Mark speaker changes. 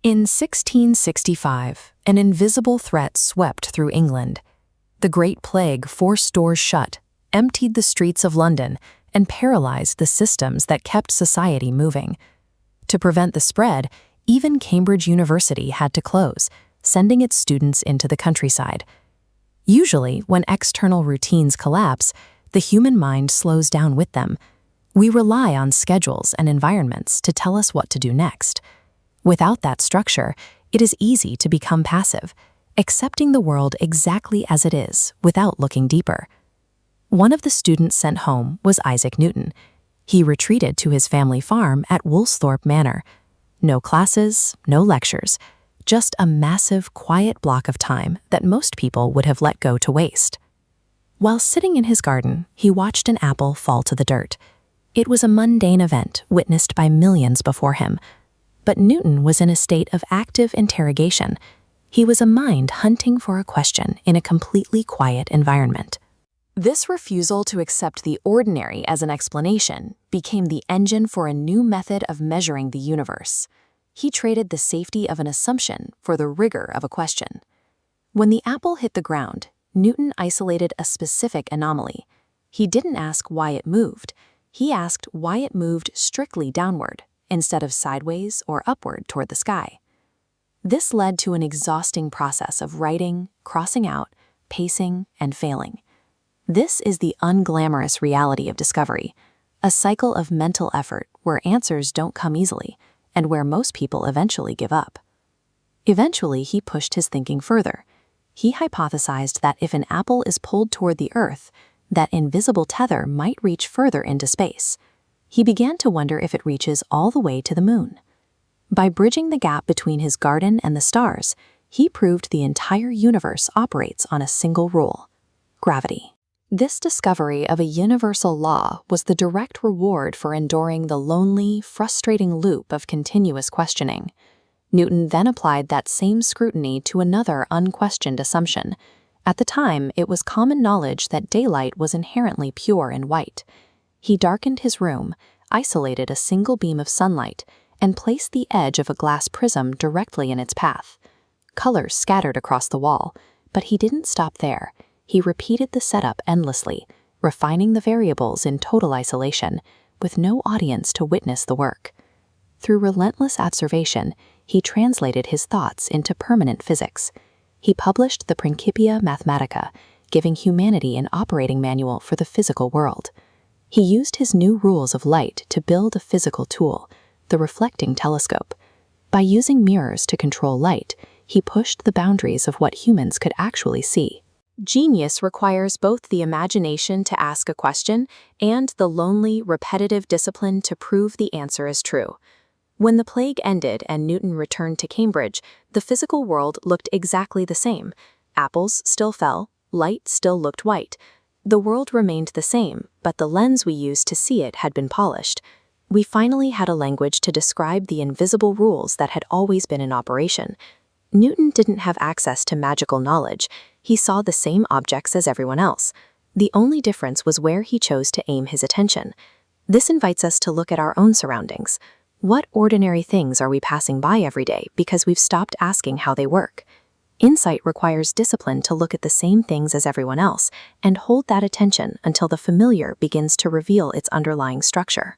Speaker 1: In 1665, an invisible threat swept through England. The Great Plague forced doors shut, emptied the streets of London, and paralyzed the systems that kept society moving. To prevent the spread, even Cambridge University had to close, sending its students into the countryside. Usually, when external routines collapse, the human mind slows down with them. We rely on schedules and environments to tell us what to do next. Without that structure, it is easy to become passive, accepting the world exactly as it is without looking deeper. One of the students sent home was Isaac Newton. He retreated to his family farm at Woolsthorpe Manor. No classes, no lectures, just a massive, quiet block of time that most people would have let go to waste. While sitting in his garden, he watched an apple fall to the dirt. It was a mundane event witnessed by millions before him. But Newton was in a state of active interrogation. He was a mind hunting for a question in a completely quiet environment. This refusal to accept the ordinary as an explanation became the engine for a new method of measuring the universe. He traded the safety of an assumption for the rigor of a question. When the apple hit the ground, Newton isolated a specific anomaly. He didn't ask why it moved. He asked why it moved strictly downward, instead of sideways or upward toward the sky. This led to an exhausting process of writing, crossing out, pacing, and failing. This is the unglamorous reality of discovery, a cycle of mental effort where answers don't come easily and where most people eventually give up. Eventually, he pushed his thinking further. He hypothesized that if an apple is pulled toward the Earth, that invisible tether might reach further into space. He began to wonder if it reaches all the way to the moon. By bridging the gap between his garden and the stars, he proved the entire universe operates on a single rule: gravity. This discovery of a universal law was the direct reward for enduring the lonely, frustrating loop of continuous questioning. Newton then applied that same scrutiny to another unquestioned assumption. At the time, it was common knowledge that daylight was inherently pure and white. He darkened his room, isolated a single beam of sunlight, and placed the edge of a glass prism directly in its path. Colors scattered across the wall, but he didn't stop there. He repeated the setup endlessly, refining the variables in total isolation, with no audience to witness the work. Through relentless observation, he translated his thoughts into permanent physics. He published the Principia Mathematica, giving humanity an operating manual for the physical world. He used his new rules of light to build a physical tool, the reflecting telescope. By using mirrors to control light, he pushed the boundaries of what humans could actually see. Genius requires both the imagination to ask a question and the lonely, repetitive discipline to prove the answer is true. When the plague ended and Newton returned to Cambridge, the physical world looked exactly the same. Apples still fell, light still looked white. The world remained the same, but the lens we used to see it had been polished. We finally had a language to describe the invisible rules that had always been in operation. Newton didn't have access to magical knowledge. He saw the same objects as everyone else. The only difference was where he chose to aim his attention. This invites us to look at our own surroundings. What ordinary things are we passing by every day because we've stopped asking how they work? Insight requires discipline to look at the same things as everyone else and hold that attention until the familiar begins to reveal its underlying structure.